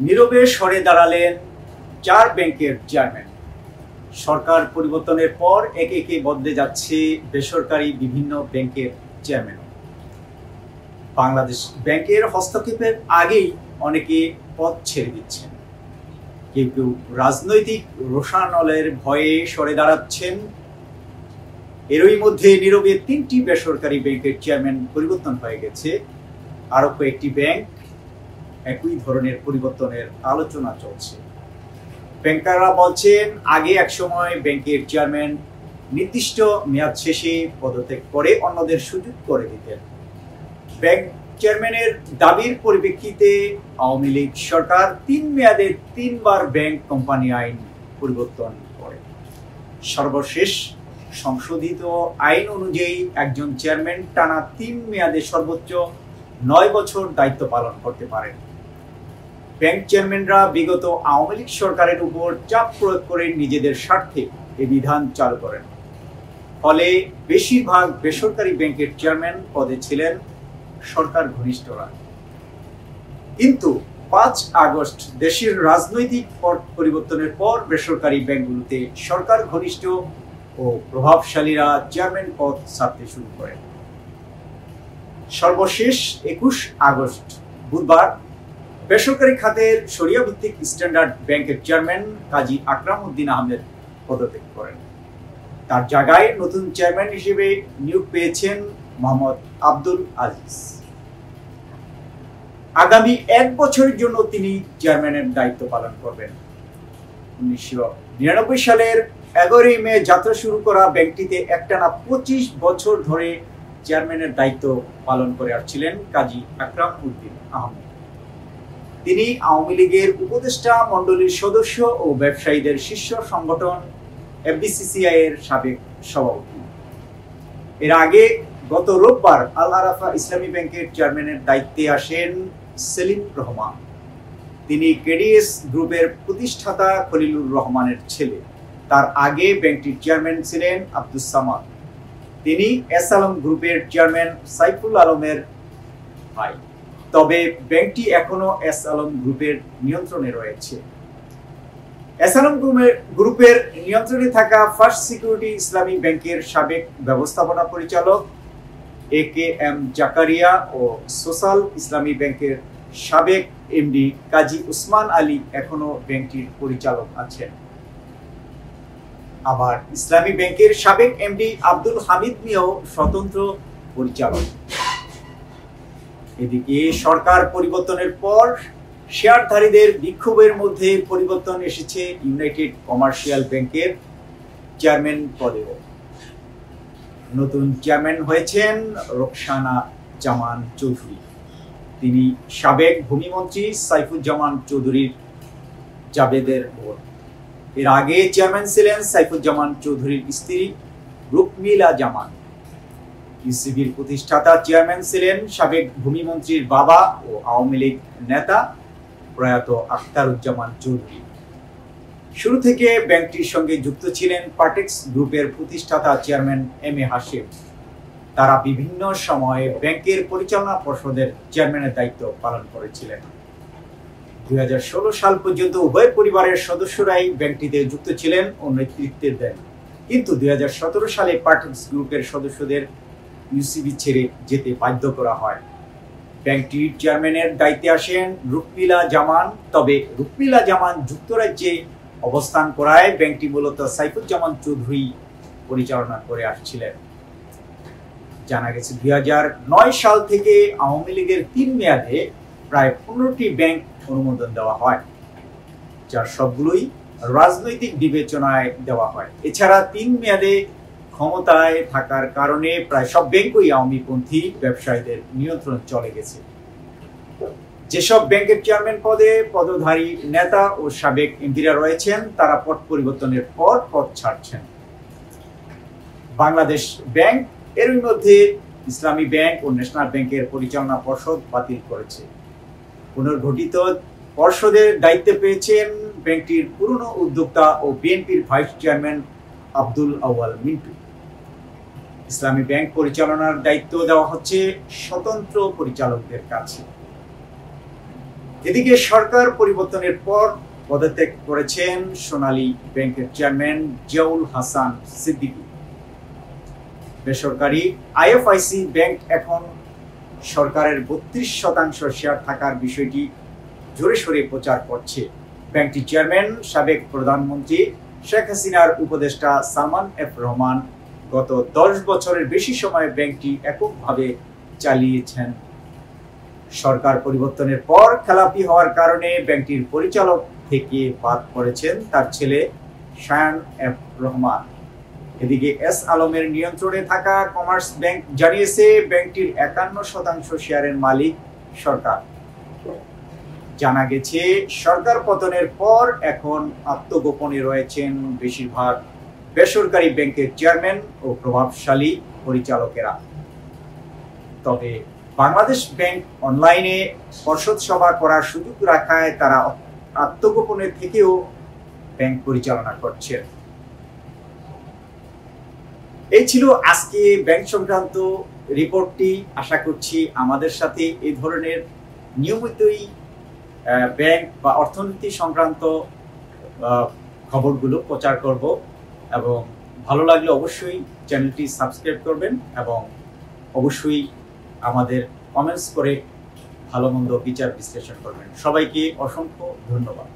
নীরবে সরে দাঁড়ালেন 4 ব্যাংকের চেয়ারম্যান। সরকার পরিবর্তনের পর একে একে বদলে যাচ্ছে বেসরকারি বিভিন্ন ব্যাংকের চেয়ারম্যান। বাংলাদেশ ব্যাংকের হস্তক্ষেপের আগেই অনেকে পদ ছেড়ে দিচ্ছেন, কেউ কেউ রাজনৈতিক রোষানলের ভয়ে সরে দাঁড়াচ্ছেন। এরই মধ্যে নীরবে 3টি বেসরকারি ব্যাংকের চেয়ারম্যান পরিবর্তন হয়ে গেছে। আরো কয়েকটি ব্যাংক একই ধরনের পরিবর্তনের আলোচনা চলছে। ব্যাংকাররা বলছেন, আগে একসময় ব্যাংকের চেয়ারম্যান নির্দিষ্ট মেয়াদ শেষে পদত্যাগ করে অন্যদের সুযোগ করে দিতেন। ব্যাংক চেয়ারম্যানের দাবির পরিপ্রেক্ষিতে আওয়ামী লীগ সরকার 3 মেয়াদে 3 বার ব্যাংক কোম্পানি আইন পরিবর্তন করে। সর্বশেষ সংশোধিত আইন অনুযায়ী একজন চেয়ারম্যান টানা 3 মেয়াদে সর্বোচ্চ 9 বছর দায়িত্ব পালন করতে পারেন। ব্যাংক চেয়ারম্যানরা বিগত আওয়ামী লীগ সরকারের উপর চাপ প্রয়োগ করে নিজেদের স্বার্থে এই বিধান চালু করেন। ফলে বেশিরভাগ বেসরকারি ব্যাংকের চেয়ারম্যান পদে ছিলেন সরকার ঘনিষ্ঠরা। কিন্তু 5 আগস্ট দেশের রাজনৈতিক পট পরিবর্তনের পর বেসরকারি ব্যাংকগুলোতে সরকার ঘনিষ্ঠ ও প্রভাবশালীরা চেয়ারম্যান পদ ছাড়তে শুরু করেন। সর্বশেষ 21 আগস্ট বুধবার বেসরকারি খাতের শরিয়া ভিত্তিক স্ট্যান্ডার্ড ব্যাংকের চেয়ারম্যান কাজী আকরাম উদ্দিন আহমেদ পদত্যাগ করেন। তার জায়গায় নতুন চেয়ারম্যান হিসেবে নিয়োগ পেয়েছেন মোহাম্মদ আব্দুল আজিজ। আগামী 1 বছরের জন্য তিনি চেয়ারম্যানের দায়িত্ব পালন করবেন। 1999 সালের 11 মে যাত্রা শুরু করা ব্যাংকটিতে একটানা 25 বছর ধরে চেয়ারম্যানের দায়িত্ব পালন করে আসছিলেন কাজী আকরাম উদ্দিন আহমেদ। তিনি আওয়ামী লীগের উপদেষ্টা মণ্ডলীর সদস্য ও ব্যবসায়ীদের শীর্ষ সংগঠন এফবিসিসিআই এর সাবেক সভাপতি। এর আগে গত রোববার আল আরাফা ইসলামী ব্যাংকের চেয়ারম্যানের দায়িত্বে আসেন সেলিম রহমান। তিনি কেডিএস গ্রুপের প্রতিষ্ঠাতা খলিলুর রহমানের ছেলে। তার আগে ব্যাংকটির চেয়ারম্যান ছিলেন আব্দুস সামাদ। তিনি এস আলম গ্রুপের চেয়ারম্যান সাইফুল আলমের ভাই। তবে ব্যাংকটি এখনো এস আলম গ্রুপের নিয়ন্ত্রণে রয়েছে। এস আলম গ্রুপের নিয়ন্ত্রণে থাকা ফার্স্ট সিকিউরিটি ইসলামী ব্যাংকের সাবেক ব্যবস্থাপনা পরিচালক এ কে এম জাকারিয়া ও সোশ্যাল ইসলামী ব্যাংকের সাবেক এমডি কাজী উসমান আলী এখনো ব্যাংকটির পরিচালক আছেন। আবার ইসলামী ব্যাংকের সাবেক এমডি আব্দুল হামিদ মিয়াও স্বতন্ত্র পরিচালক। এদিকে সরকার পরিবর্তনের পর শেয়ারধারীদের বিক্ষোভের মধ্যে পরিবর্তন এসেছে ইউনাইটেড কমার্শিয়াল ব্যাংকের চেয়ারম্যান পদেও। নতুন চেয়ারম্যান হয়েছেন রোকসানা জামান চৌধুরী। তিনি সাবেক ভূমিমন্ত্রী সাইফুজ্জামান চৌধুরীর জাবেদের বোন। এর আগে চেয়ারম্যান ছিলেন সাইফুজ্জামান চৌধুরীর স্ত্রী রুকমিলা জামান। ইউসিবির প্রতিষ্ঠাতা চেয়ারম্যান ছিলেন সাবেক ভূমিমন্ত্রীর বাবা ও আওয়ামী লীগ নেতা প্রয়াত আখতারুজ্জামান চৌধুরী। শুরু থেকে ব্যাংকটির সঙ্গে যুক্ত ছিলেন পার্টেক্স গ্রুপের প্রতিষ্ঠাতা চেয়ারম্যান এম এ হাশিম। তারা বিভিন্ন সময়ে ব্যাংকের পরিচালনা পর্ষদের চেয়ারম্যানের দায়িত্ব পালন করেছিলেন। 2016 সাল পর্যন্ত উভয় পরিবারের সদস্যরাই ব্যাংকটিতে যুক্ত ছিলেন ও নেতৃত্ব দেন। কিন্তু 2017 সালে পার্টেক্স গ্রুপের সদস্যদের ইউসিবি ছেড়ে যেতে বাধ্য করা হয়। ব্যাংকটির চেয়ারম্যানের দায়িত্বে আসেন রুকমিলা জামান। তবে রুকমিলা জামান যুক্তরাজ্যে অবস্থান করায় ব্যাংকটি মূলত সাইফুজ্জামান চৌধুরী পরিচালনা করে আসছিলেন। জানা গেছে 2009 সাল থেকে আওয়ামী লীগের 3 মেয়াদে প্রায় 15টি ব্যাংক অনুমোদন দেওয়া হয়, যার সবগুলোই রাজনৈতিক বিবেচনায় দেওয়া হয়। এছাড়া 3 মেয়াদে ক্ষমতায় থাকার কারণে প্রায় সব ব্যাংকই আওয়ামীপন্থী ব্যবসায়ীদের নিয়ন্ত্রণ চলে গেছে। যেসব ব্যাংকের চেয়ারম্যান পদে পদধারী নেতা ও সাবেক এমপিরা রয়েছেন, তারা পদ পরিবর্তনের পর পদ ছাড়ছেন। বাংলাদেশ ব্যাংক এর মধ্যে ইসলামী ব্যাংক ও ন্যাশনাল ব্যাংকের পরিচালনা পর্ষদ বাতিল করেছে। পুনর্গঠিত পর্ষদের দায়িত্বে পেয়েছেন ব্যাংকটির পুরনো উদ্যোক্তা ও বিএনপির ভাইস চেয়ারম্যান আব্দুল আউয়াল মিন্টু। ইসলামী ব্যাংক পরিচালনার দায়িত্ব দেওয়া হচ্ছে স্বতন্ত্র পরিচালকদের কাছে। এদিকে সরকার পরিবর্তনের পর পদত্যাগ করেছেন সোনালী ব্যাংকের চেয়ারম্যান জিয়াউল হাসান সিদ্দিকী। বেসরকারি আইএফআইসি ব্যাংক এখন সরকারের 32% শেয়ার থাকার বিষয়টি জোরে সোরে প্রচার করছে। ব্যাংকটির চেয়ারম্যান সাবেক প্রধানমন্ত্রী শেখ হাসিনার উপদেষ্টা সালমান এফ রহমান গত 10 বছরের বেশি সময় ব্যাংকটি এককভাবে চালিয়েছেন। সরকার পরিবর্তনের পর খেলাপি হওয়ার কারণে ব্যাংকটির পরিচালক থেকে বাদ পড়েছেন তার ছেলে শায়ান এফ রহমান। এদিকে এস আলমের নিয়ন্ত্রণে থাকা কমার্স ব্যাংক জানিয়েছে ব্যাংকটির 51% শেয়ারের মালিক সরকার। জানা গেছে সরকার পতনের পর এখন আত্মগোপনে রয়েছেন বেশিরভাগ বেসরকারি ব্যাংকের চেয়ারম্যান ও প্রভাবশালী পরিচালকেরা। তবে বাংলাদেশ ব্যাংক অনলাইনে পর্ষদ সভা করার সুযোগ রাখায় তারা আত্মগোপনে থেকেও ব্যাংক পরিচালনা করছে। এই ছিল আজকে ব্যাংক সংক্রান্ত রিপোর্টটি। আশা করছি আমাদের সাথে এই ধরনের নিয়মিতই ব্যাংক বা অর্থনীতি সংক্রান্ত খবরগুলো প্রচার করব এবং ভালো লাগলে অবশ্যই চ্যানেলটি সাবস্ক্রাইব করবেন এবং অবশ্যই আমাদের কমেন্টস করে ভালো মন্দ বিচার বিশ্লেষণ করবেন। সবাইকে অসংখ্য ধন্যবাদ।